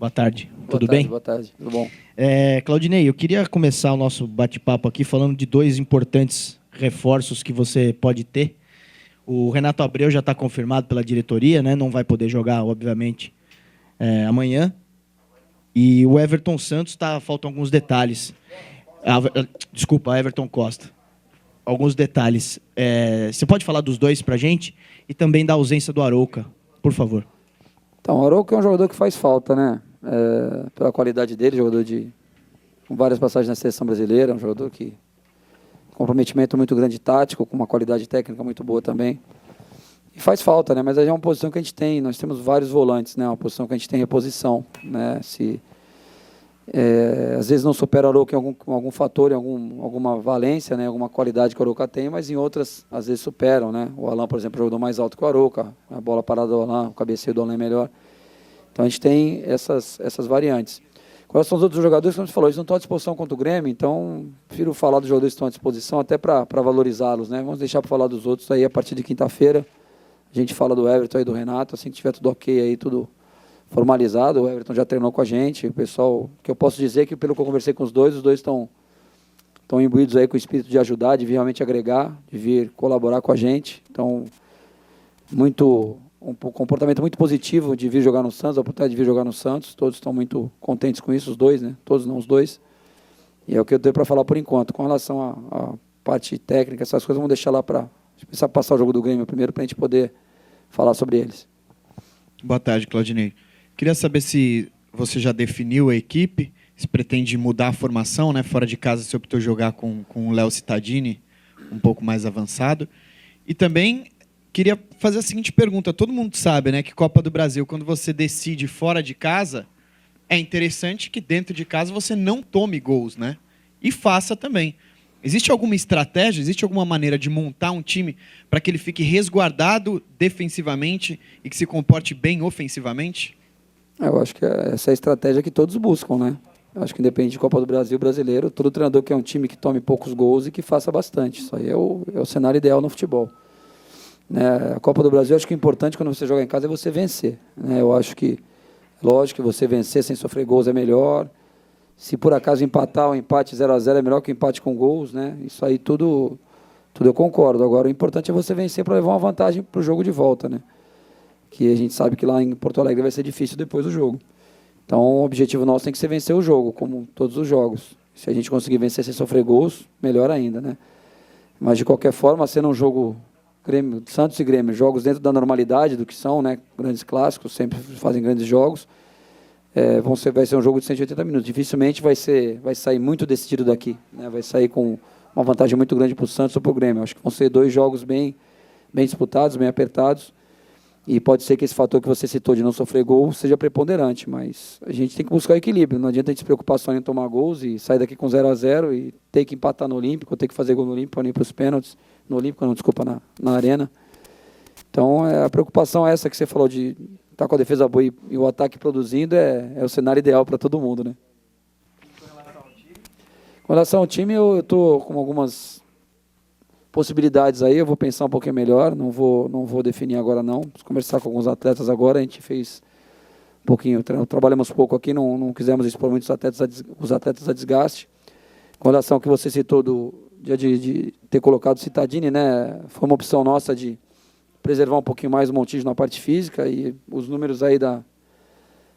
Boa tarde, tudo bem? Boa tarde, tudo bom? Claudinei, eu queria começar o nosso bate-papo aqui falando de dois importantes reforços que você pode ter. O Renato Abreu já está confirmado pela diretoria, né? Não vai poder jogar, obviamente, amanhã. E o Everton Santos, faltam alguns detalhes. Desculpa, Everton Costa. Alguns detalhes. Você pode falar dos dois para a gente? E também da ausência do Arouca, por favor. Então, o Arouca é um jogador que faz falta, né? Pela qualidade dele, jogador com várias passagens na seleção brasileira, um jogador que comprometimento muito grande tático, com uma qualidade técnica muito boa também. E faz falta, né? Mas é uma posição que a gente tem, nós temos vários volantes, né? Uma posição que a gente tem reposição, né? Às vezes não supera o Arouca em algum fator, em alguma valência, né? Alguma qualidade que o Arouca tem, mas em outras, às vezes, superam, né? O Alan, por exemplo, jogou mais alto que o Arouca, a bola parada do Alan, o cabeceio do Alan é melhor. Então a gente tem essas variantes. Quais são os outros jogadores? Como você falou, eles não estão à disposição contra o Grêmio, então prefiro falar dos jogadores que estão à disposição até para valorizá-los, né? Vamos deixar para falar dos outros aí a partir de quinta-feira. A gente fala do Everton e do Renato, assim que tiver tudo ok aí, tudo formalizado. O Everton já treinou com a gente, o pessoal, que eu posso dizer que pelo que eu conversei com os dois estão imbuídos aí com o espírito de ajudar, de vir realmente agregar, de vir colaborar com a gente. Então, um comportamento muito positivo de vir jogar no Santos, a oportunidade de vir jogar no Santos. Todos estão muito contentes com isso, os dois, né? Todos não, os dois. E é o que eu tenho para falar por enquanto. Com relação à parte técnica, essas coisas, vamos deixar lá para começar a passar o jogo do Grêmio primeiro, para a gente poder falar sobre eles. Boa tarde, Claudinei. Queria saber se você já definiu a equipe, se pretende mudar a formação, né? Fora de casa, se optou jogar com o Léo Cittadini, um pouco mais avançado. E também queria fazer a seguinte pergunta. Todo mundo sabe, né, que Copa do Brasil, quando você decide fora de casa, é interessante que dentro de casa você não tome gols, né? E faça também. Existe alguma estratégia, existe alguma maneira de montar um time para que ele fique resguardado defensivamente e que se comporte bem ofensivamente? Eu acho que essa é a estratégia que todos buscam, né? Eu acho que independente de Copa do Brasil, brasileiro, todo treinador quer um time que tome poucos gols e que faça bastante. Isso aí é o cenário ideal no futebol. Né? A Copa do Brasil, acho que o importante quando você joga em casa é você vencer. Né? Eu acho que, lógico que você vencer sem sofrer gols é melhor. Se por acaso empatar, o empate 0-0 é melhor que o empate com gols, né? Isso aí tudo eu concordo. Agora, o importante é você vencer para levar uma vantagem para o jogo de volta, né? Que a gente sabe que lá em Porto Alegre vai ser difícil depois do jogo. Então, o objetivo nosso tem que ser vencer o jogo, como todos os jogos. Se a gente conseguir vencer sem sofrer gols, melhor ainda, né? Mas, de qualquer forma, sendo um jogo Grêmio, Santos e Grêmio, jogos dentro da normalidade do que são, né? Grandes clássicos, sempre fazem grandes jogos. Vai ser um jogo de 180 minutos. Dificilmente vai sair muito decidido daqui, né? Vai sair com uma vantagem muito grande para o Santos ou para o Grêmio. Acho que vão ser dois jogos bem disputados, bem apertados. E pode ser que esse fator que você citou de não sofrer gol seja preponderante, mas a gente tem que buscar equilíbrio. Não adianta a gente se preocupar só em tomar gols e sair daqui com 0-0 e ter que empatar no Olímpico, ou ter que fazer gol no Olímpico para ir para os pênaltis. No Olímpico, não, desculpa, na Arena. Então, a preocupação é essa que você falou de estar com a defesa boa e o ataque produzindo é o cenário ideal para todo mundo, né? Com relação ao time, eu estou com algumas possibilidades aí, eu vou pensar um pouquinho melhor, não vou definir agora não, preciso conversar com alguns atletas agora, a gente fez um pouquinho, trabalhamos pouco aqui, não quisemos expor muito os atletas a desgaste. Com relação ao que você citou de ter colocado o Cittadini, né, foi uma opção nossa de preservar um pouquinho mais o Montijo na parte física, e os números aí da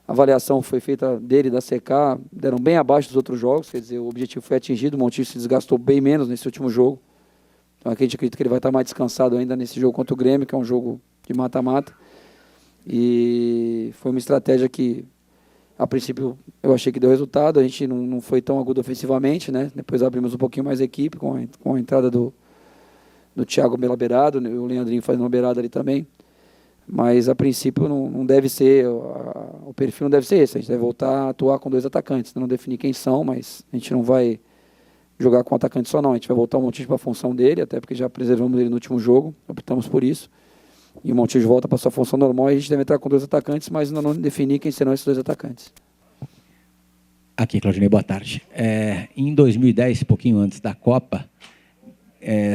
avaliação foi feita dele, da CK, deram bem abaixo dos outros jogos, quer dizer, o objetivo foi atingido, o Montijo se desgastou bem menos nesse último jogo. Então aqui a gente acredita que ele vai estar mais descansado ainda nesse jogo contra o Grêmio, que é um jogo de mata-mata. E foi uma estratégia que, a princípio, eu achei que deu resultado. A gente não foi tão agudo ofensivamente, né? Depois abrimos um pouquinho mais a equipe, com a entrada do Thiago pela beirada, o Leandrinho fazendo uma beirada ali também. Mas, a princípio, não deve ser, o perfil não deve ser esse. A gente deve voltar a atuar com dois atacantes. Não definir quem são, mas a gente não vai jogar com atacante só não, a gente vai voltar o Montijo para a função dele, até porque já preservamos ele no último jogo, optamos por isso, e o Montijo volta para a sua função normal, e a gente deve entrar com dois atacantes, mas ainda não definir quem serão esses dois atacantes. Aqui, Claudinei, boa tarde. Em 2010, pouquinho antes da Copa,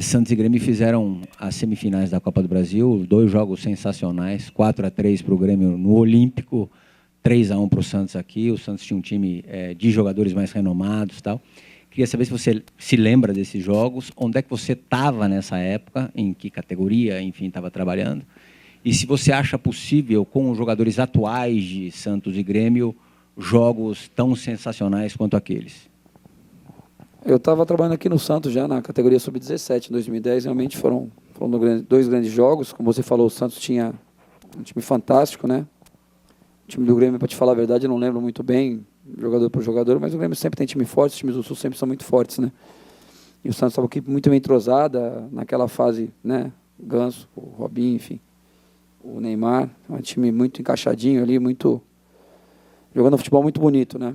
Santos e Grêmio fizeram as semifinais da Copa do Brasil, 2 jogos sensacionais, 4-3 para o Grêmio no Olímpico, 3-1 para o Santos aqui. O Santos tinha um time de jogadores mais renomados e tal. Queria saber se você se lembra desses jogos, onde é que você estava nessa época, em que categoria, enfim, estava trabalhando, e se você acha possível, com os jogadores atuais de Santos e Grêmio, jogos tão sensacionais quanto aqueles. Eu estava trabalhando aqui no Santos já na categoria sub-17 em 2010. Realmente foram dois grandes jogos. Como você falou, o Santos tinha um time fantástico, né? O time do Grêmio, para te falar a verdade, eu não lembro muito bem, jogador por jogador, mas o Grêmio sempre tem time forte, os times do Sul sempre são muito fortes, né? E o Santos estava aqui muito bem entrosada naquela fase, né? Ganso, o Robinho, enfim, o Neymar, um time muito encaixadinho ali, muito jogando um futebol muito bonito, né?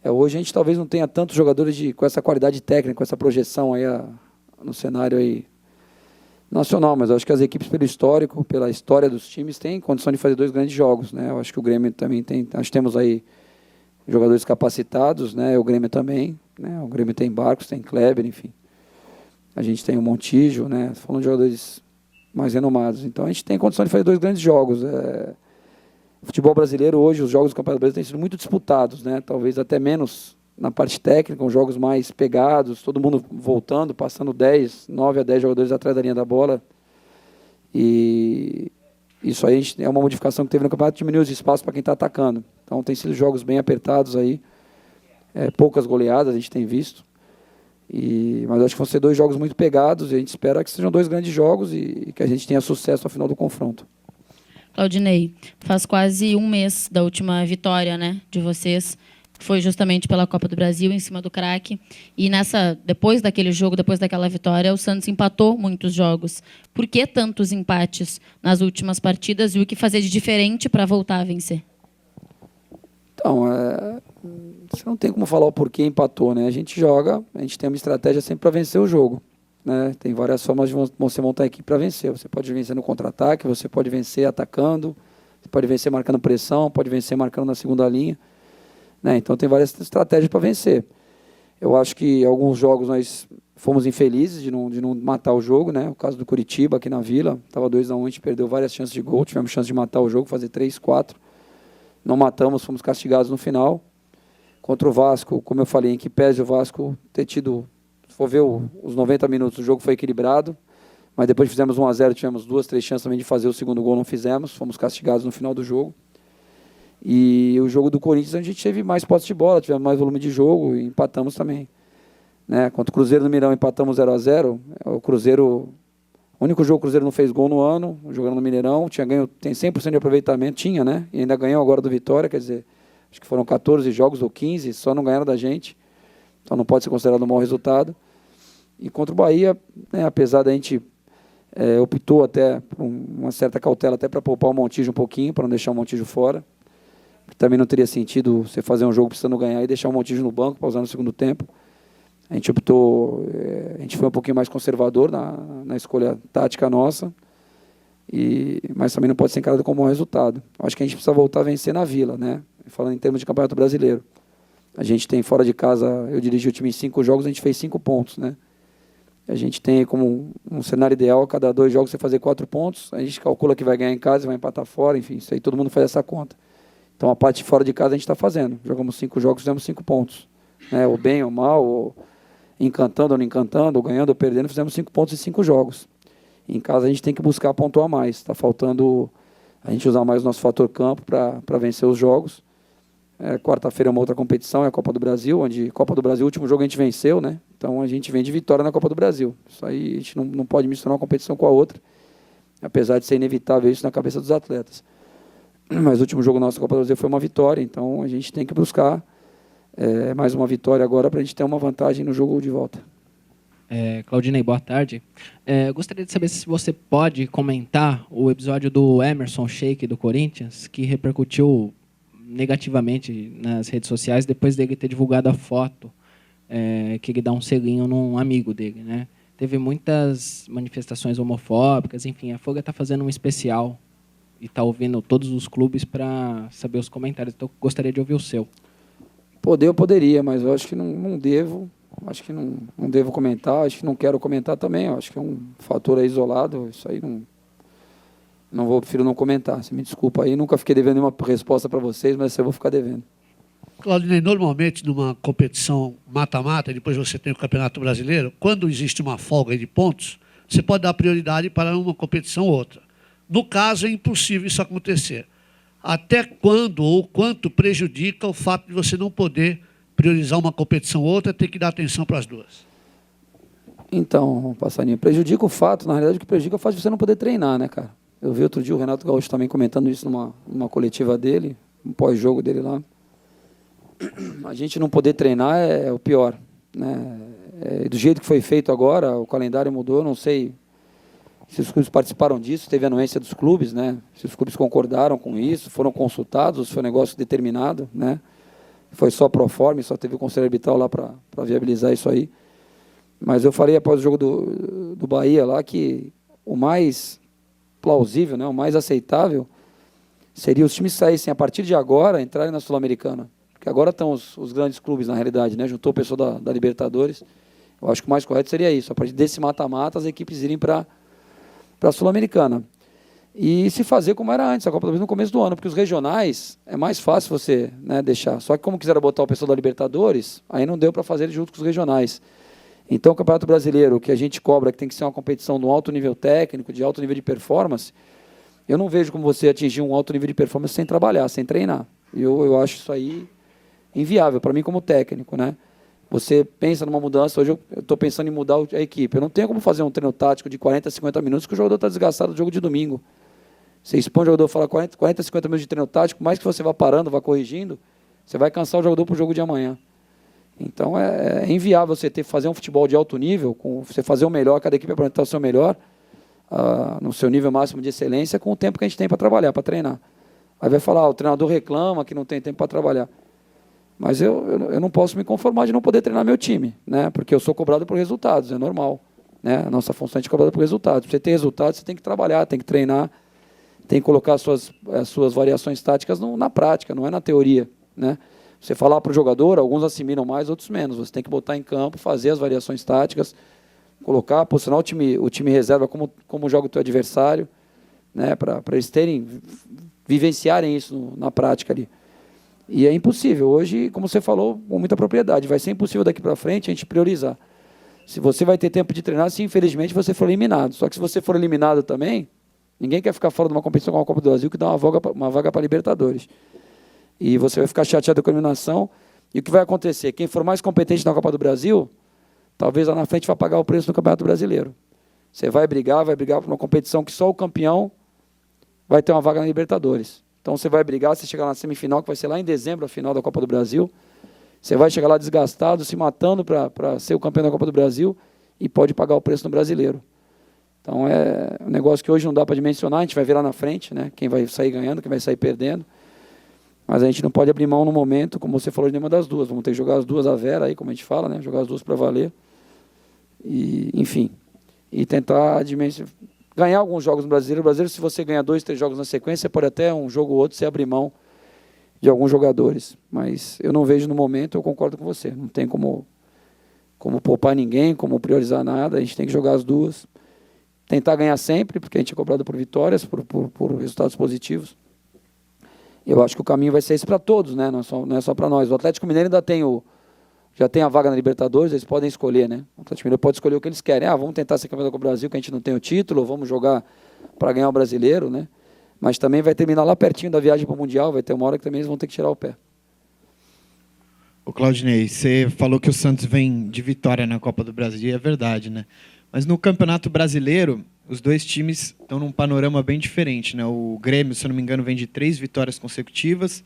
Hoje a gente talvez não tenha tantos jogadores com essa qualidade técnica, com essa projeção aí no cenário aí nacional, mas eu acho que as equipes, pelo histórico, pela história dos times, têm condição de fazer dois grandes jogos, né? Eu acho que o Grêmio também tem, nós temos aí jogadores capacitados, né? O Grêmio também, né? O Grêmio tem Barcos, tem Kleber, enfim. A gente tem o Montijo, né? Falando de jogadores mais renomados. Então a gente tem condição de fazer dois grandes jogos. O futebol brasileiro hoje, os jogos do Campeonato Brasileiro têm sido muito disputados, né? Talvez até menos na parte técnica, os jogos mais pegados, todo mundo voltando, passando 9 a 10 jogadores atrás da linha da bola. E isso aí é uma modificação que teve no campeonato, diminuiu os espaços para quem está atacando. Então tem sido jogos bem apertados aí, poucas goleadas a gente tem visto. Mas acho que vão ser dois jogos muito pegados e a gente espera que sejam dois grandes jogos e que a gente tenha sucesso ao final do confronto. Claudinei, faz quase um mês da última vitória, né, de vocês. Foi justamente pela Copa do Brasil, em cima do Craque. E depois daquele jogo, depois daquela vitória, o Santos empatou muitos jogos. Por que tantos empates nas últimas partidas e o que fazer de diferente para voltar a vencer? Então, você não tem como falar o porquê empatou, né? A gente joga, a gente tem uma estratégia sempre para vencer o jogo, né? Tem várias formas de você montar a equipe para vencer. Você pode vencer no contra-ataque, você pode vencer atacando, você pode vencer marcando pressão, pode vencer marcando na segunda linha, né? Então tem várias estratégias para vencer. Eu acho que alguns jogos nós fomos infelizes de não matar o jogo, né? O caso do Curitiba aqui na Vila, estava 2-1, a gente perdeu várias chances de gol, tivemos chance de matar o jogo, fazer 3, 4. Não matamos, fomos castigados no final. Contra o Vasco, como eu falei, em que pese o Vasco ter tido, se for ver os 90 minutos, o jogo foi equilibrado, mas depois fizemos 1-0, tivemos 2, 3 chances também de fazer o segundo gol, não fizemos, fomos castigados no final do jogo. E o jogo do Corinthians, a gente teve mais posse de bola, tivemos mais volume de jogo e empatamos também, né? Contra o Cruzeiro no Mineirão empatamos 0-0, o único jogo que o Cruzeiro não fez gol no ano, jogando no Mineirão, tem 100% de aproveitamento, né? E ainda ganhou agora do Vitória, quer dizer, acho que foram 14 jogos ou 15, só não ganharam da gente, então não pode ser considerado um mau resultado. E contra o Bahia, né, apesar da gente optou até por uma certa cautela até para poupar o Montijo um pouquinho, para não deixar o Montijo fora, porque também não teria sentido você fazer um jogo precisando ganhar e deixar o Montijo no banco para usar no segundo tempo. A gente optou, a gente foi um pouquinho mais conservador na escolha tática nossa, mas também não pode ser encarado como um resultado. Acho que a gente precisa voltar a vencer na Vila, né? Falando em termos de Campeonato Brasileiro. A gente tem fora de casa, eu dirigi o time em 5 jogos, a gente fez 5 pontos, né? A gente tem como um cenário ideal, a cada 2 jogos você fazer 4 pontos, a gente calcula que vai ganhar em casa, vai empatar fora, enfim, isso aí todo mundo faz essa conta. Então a parte fora de casa a gente está fazendo. Jogamos 5 jogos, fizemos 5 pontos. Né? Ou bem ou mal, ou encantando ou não encantando, ou ganhando ou perdendo, fizemos 5 pontos em 5 jogos. Em casa a gente tem que buscar pontuar mais. Está faltando a gente usar mais o nosso fator campo para vencer os jogos. Quarta-feira é uma outra competição, é a Copa do Brasil, onde Copa do Brasil, o último jogo a gente venceu, né? Então a gente vem de vitória na Copa do Brasil. Isso aí a gente não pode misturar uma competição com a outra, apesar de ser inevitável isso na cabeça dos atletas. Mas o último jogo nosso na Copa do Brasil foi uma vitória, então a gente tem que buscar mais uma vitória agora para a gente ter uma vantagem no jogo de volta. Claudinei, boa tarde. Gostaria de saber se você pode comentar o episódio do Emerson Sheik do Corinthians, que repercutiu negativamente nas redes sociais depois dele ter divulgado a foto que ele dá um selinho num amigo dele, né? Teve muitas manifestações homofóbicas, enfim, a Folha está fazendo um especial e está ouvindo todos os clubes para saber os comentários. Então, gostaria de ouvir o seu. Eu poderia, mas eu acho que não devo. Acho que não devo comentar, acho que não quero comentar também. Acho que é um fator isolado, isso aí Prefiro não comentar. Você me desculpa aí, nunca fiquei devendo nenhuma resposta para vocês, mas eu vou ficar devendo. Claudinei, normalmente numa competição mata-mata, depois você tem o Campeonato Brasileiro, quando existe uma folga de pontos, você pode dar prioridade para uma competição ou outra. No caso, é impossível isso acontecer. Até quando ou quanto prejudica o fato de você não poder priorizar uma competição ou outra, ter que dar atenção para as duas? Então, Passarinho, prejudica o fato, na realidade o que prejudica é o fato de você não poder treinar, né, cara? Eu vi outro dia o Renato Gaúcho também comentando isso numa coletiva dele, um pós-jogo dele lá. A gente não poder treinar é o pior, né? Do jeito que foi feito agora, o calendário mudou, não sei se os clubes participaram disso, teve anuência dos clubes, né? Se os clubes concordaram com isso, foram consultados, ou se foi um negócio determinado, né? Foi só pro forma, só teve o conselho arbitral lá para viabilizar isso aí. Mas eu falei após o jogo do Bahia lá que o mais plausível, né, o mais aceitável seria os times saíssem a partir de agora, entrarem na Sul-Americana. Porque agora estão os grandes clubes, na realidade, né? Juntou o pessoal da Libertadores. Eu acho que o mais correto seria isso. A partir desse mata-mata, as equipes irem para a Sul-Americana. E se fazer como era antes, a Copa do Brasil no começo do ano, porque os regionais é mais fácil você, né, deixar. Só que como quiseram botar o pessoal da Libertadores, aí não deu para fazer ele junto com os regionais. Então o Campeonato Brasileiro, que a gente cobra, que tem que ser uma competição de um alto nível técnico, de alto nível de performance, eu não vejo como você atingir um alto nível de performance sem trabalhar, sem treinar. Eu acho isso aí inviável, para mim como técnico, né? Você pensa numa mudança, hoje eu estou pensando em mudar a equipe. Eu não tenho como fazer um treino tático de 40, 50 minutos, que o jogador está desgastado do jogo de domingo. Você expõe o jogador, fala 40, 50 minutos de treino tático, mais que você vá parando, vá corrigindo, você vai cansar o jogador para o jogo de amanhã. Então é inviável você fazer um futebol de alto nível, você fazer o melhor, cada equipe apresentar o seu melhor, no seu nível máximo de excelência, com o tempo que a gente tem para trabalhar, para treinar. Aí vai falar, o treinador reclama que não tem tempo para trabalhar. Mas eu não posso me conformar de não poder treinar meu time, né? Porque eu sou cobrado por resultados, é normal, né? A nossa função é de cobrada por resultados. Para você ter resultados, você tem que trabalhar, tem que treinar, tem que colocar as suas variações táticas na prática, não é na teoria, né? Você falar para o jogador, alguns assimilam mais, outros menos. Você tem que botar em campo, fazer as variações táticas, colocar, posicionar o time reserva como joga o teu adversário, né? Para eles vivenciarem isso na prática ali. E é impossível. Hoje, como você falou, com muita propriedade, vai ser impossível daqui para frente a gente priorizar. Se você vai ter tempo de treinar, se infelizmente você for eliminado. Só que se você for eliminado também, ninguém quer ficar fora de uma competição como a Copa do Brasil que dá uma vaga para Libertadores. E você vai ficar chateado com a eliminação. E o que vai acontecer? Quem for mais competente na Copa do Brasil, talvez lá na frente vá pagar o preço no Campeonato Brasileiro. Você vai brigar por uma competição que só o campeão vai ter uma vaga na Libertadores. Então você vai brigar, você chegar na semifinal, que vai ser lá em dezembro, a final da Copa do Brasil. Você vai chegar lá desgastado, se matando para ser o campeão da Copa do Brasil e pode pagar o preço no Brasileiro. Então é um negócio que hoje não dá para dimensionar, a gente vai ver lá na frente, né? Quem vai sair ganhando, quem vai sair perdendo. Mas a gente não pode abrir mão no momento, como você falou, de nenhuma das duas. Vamos ter que jogar as duas à vera, aí, como a gente fala, né? Jogar as duas para valer. E, enfim, e tentar ganhar alguns jogos no Brasileiro. No Brasileiro, se você ganhar 2, 3 jogos na sequência, pode até um jogo ou outro você abrir mão de alguns jogadores. Mas eu não vejo no momento, eu concordo com você. Não tem como poupar ninguém, como priorizar nada. A gente tem que jogar as duas. Tentar ganhar sempre, porque a gente é cobrado por vitórias, por resultados positivos. Eu acho que o caminho vai ser esse para todos, né? Não é só para nós. O Atlético Mineiro ainda já tem a vaga na Libertadores, eles podem escolher, né? O Atlético Mineiro pode escolher o que eles querem. Vamos tentar ser campeão da Copa do Brasil, que a gente não tem o título, ou vamos jogar para ganhar o Brasileiro, né? Mas também vai terminar lá pertinho da viagem para o Mundial, vai ter uma hora que também eles vão ter que tirar o pé. Ô Claudinei, você falou que o Santos vem de vitória na Copa do Brasil, é verdade, né? Mas no Campeonato Brasileiro, os dois times estão num panorama bem diferente, né? O Grêmio, se eu não me engano, vem de 3 vitórias consecutivas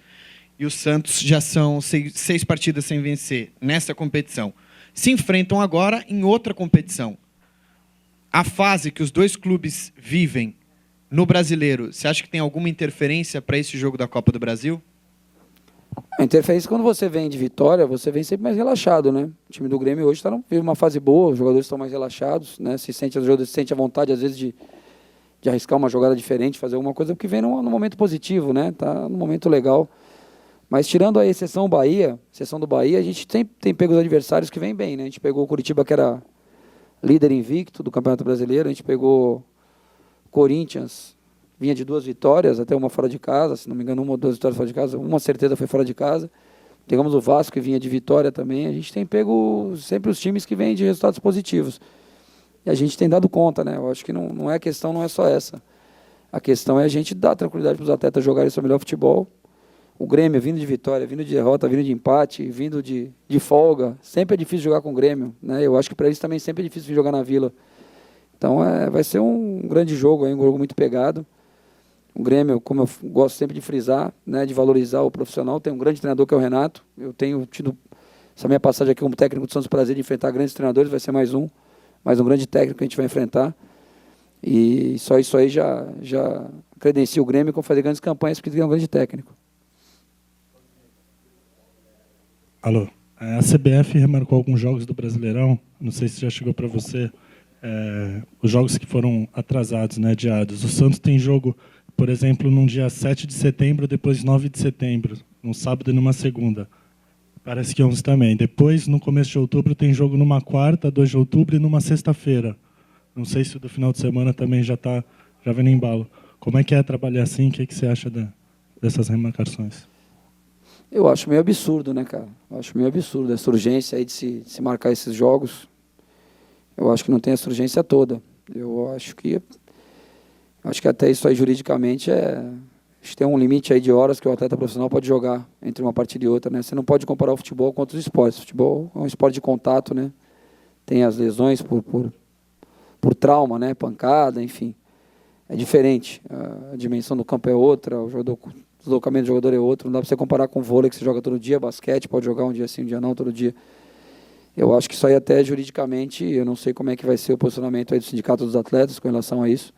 e o Santos já são 6 partidas sem vencer nessa competição. Se enfrentam agora em outra competição. A fase que os dois clubes vivem no Brasileiro, você acha que tem alguma interferência para esse jogo da Copa do Brasil? A interferência, quando você vem de vitória, você vem sempre mais relaxado, né? O time do Grêmio hoje vive uma fase boa, os jogadores estão mais relaxados, né? Os jogadores se sentem à vontade, às vezes, de arriscar uma jogada diferente, fazer alguma coisa, porque vem num momento positivo, né? Tá num momento legal. Mas tirando a exceção do Bahia, a gente tem pego os adversários que vêm bem, né? A gente pegou o Curitiba, que era líder invicto do Campeonato Brasileiro, a gente pegou Corinthians, vinha de 2 vitórias, até uma fora de casa, se não me engano, 1 ou 2 vitórias fora de casa, uma certeza foi fora de casa. Pegamos o Vasco, que vinha de vitória também. A gente tem pego sempre os times que vêm de resultados positivos. E a gente tem dado conta, né? Eu acho que não é a questão, não é só essa. A questão é a gente dar tranquilidade para os atletas jogarem seu melhor futebol. O Grêmio vindo de vitória, vindo de derrota, vindo de empate, vindo de folga. Sempre é difícil jogar com o Grêmio, né? Eu acho que para eles também sempre é difícil jogar na Vila. Então vai ser um grande jogo, um jogo muito pegado. O Grêmio, como eu gosto sempre de frisar, né, de valorizar o profissional, tem um grande treinador que é o Renato. Eu tenho tido essa minha passagem aqui como técnico do Santos, prazer de enfrentar grandes treinadores, vai ser mais um grande técnico que a gente vai enfrentar. E só isso aí já credencia o Grêmio com fazer grandes campanhas, porque ele é um grande técnico. Alô, a CBF remarcou alguns jogos do Brasileirão, não sei se já chegou para você, os jogos que foram atrasados, né, adiados. O Santos tem jogo, por exemplo, num dia 7 de setembro, depois 9 de setembro, num sábado e numa segunda. Parece que 11 também. Depois, no começo de outubro, tem jogo numa quarta, 2 de outubro, e numa sexta-feira. Não sei se o do final de semana também já vem no embalo. Como é que é trabalhar assim? O que você acha dessas remarcações? Eu acho meio absurdo, né, cara? Eu acho meio absurdo essa urgência aí de se marcar esses jogos. Eu acho que não tem essa urgência toda. Eu acho que até isso aí juridicamente tem um limite aí de horas que o atleta profissional pode jogar entre uma partida e outra, né? Você não pode comparar o futebol com outros esportes. O futebol é um esporte de contato, né? Tem as lesões por trauma, né? Pancada, enfim. É diferente. A dimensão do campo é outra, o deslocamento do jogador é outro. Não dá para você comparar com o vôlei, que você joga todo dia, basquete, pode jogar um dia sim, um dia não, todo dia. Eu acho que isso aí até juridicamente, eu não sei como é que vai ser o posicionamento aí do Sindicato dos Atletas com relação a isso,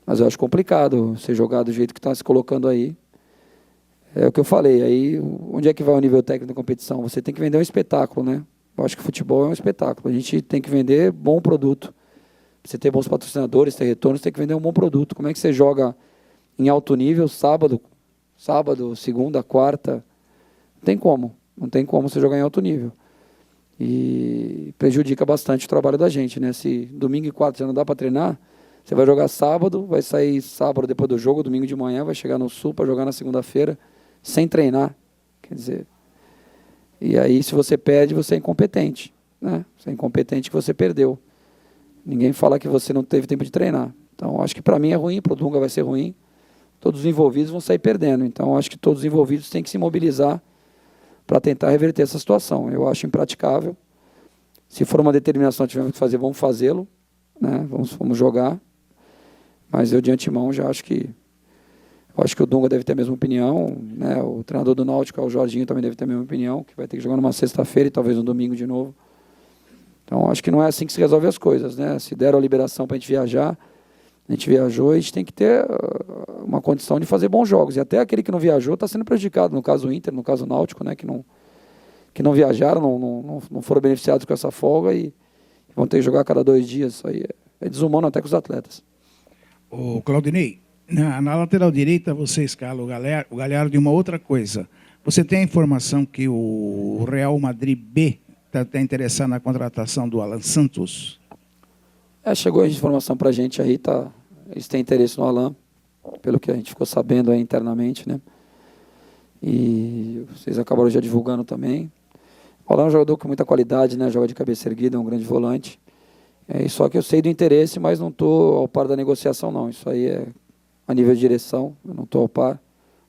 mas eu acho complicado você jogar do jeito que está se colocando aí. É o que eu falei, aí onde é que vai o nível técnico da competição? Você tem que vender um espetáculo, né? Eu acho que o futebol é um espetáculo. A gente tem que vender bom produto. Pra você ter bons patrocinadores, ter retornos, tem que vender um bom produto. Como é que você joga em alto nível, sábado, segunda, quarta? Não tem como você jogar em alto nível. E prejudica bastante o trabalho da gente, né? Se domingo e quarta já não dá para treinar, você vai jogar sábado, vai sair sábado depois do jogo, domingo de manhã, vai chegar no Sul para jogar na segunda-feira, sem treinar. Quer dizer, e aí se você perde, você é incompetente, né? Você é incompetente que você perdeu. Ninguém fala que você não teve tempo de treinar. Então, acho que para mim é ruim, para o Dunga vai ser ruim. Todos os envolvidos vão sair perdendo. Então, acho que todos os envolvidos têm que se mobilizar para tentar reverter essa situação. Eu acho impraticável. Se for uma determinação que tivermos que fazer, vamos fazê-lo, né? Vamos jogar. Mas eu, de antemão, já acho que o Dunga deve ter a mesma opinião, né? O treinador do Náutico, o Jorginho, também deve ter a mesma opinião, que vai ter que jogar numa sexta-feira e talvez no domingo de novo. Então, acho que não é assim que se resolve as coisas, né? Se deram a liberação para a gente viajar, a gente viajou, a gente tem que ter uma condição de fazer bons jogos. E até aquele que não viajou está sendo prejudicado, no caso do Inter, no caso do Náutico, né? Que não viajaram, não foram beneficiados com essa folga e vão ter que jogar a cada 2 dias. Isso aí é desumano até com os atletas. Ô, Claudinei, na lateral direita você escala o Galhardo de uma outra coisa. Você tem a informação que o Real Madrid B está interessado na contratação do Alan Santos? Chegou a informação para a gente aí, eles têm interesse no Alan, pelo que a gente ficou sabendo aí internamente, né? E vocês acabaram já divulgando também. O Alan é um jogador com muita qualidade, né? Joga de cabeça erguida, é um grande volante. Só que eu sei do interesse, mas não estou ao par da negociação, não. Isso aí é a nível de direção, eu não estou ao par.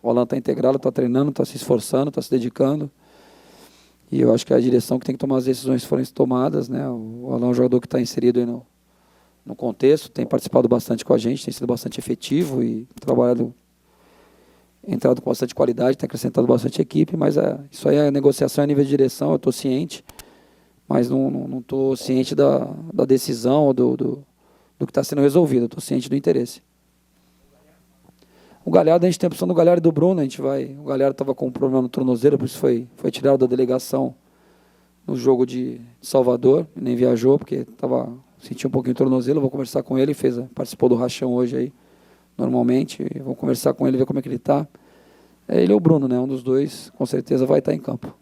O Alan está integrado, está treinando, está se esforçando, está se dedicando. E eu acho que é a direção que tem que tomar as decisões que forem tomadas, né? O Alan é um jogador que está inserido aí no contexto, tem participado bastante com a gente, tem sido bastante efetivo e entrado com bastante qualidade, tem acrescentado bastante equipe, mas isso aí é negociação a nível de direção, eu estou ciente, mas não estou ciente da decisão ou do que está sendo resolvido, eu estou ciente do interesse. O Galhardo, a gente tem a opção do Galhardo e do Bruno, o Galhardo estava com um problema no tornozelo, por isso foi tirado da delegação no jogo de Salvador, nem viajou, porque sentia um pouquinho o tornozelo, vou conversar com ele, participou do rachão hoje aí, normalmente, vou conversar com ele, ver como é que ele está. Ele ou o Bruno, né? Um dos dois, com certeza, vai estar em campo.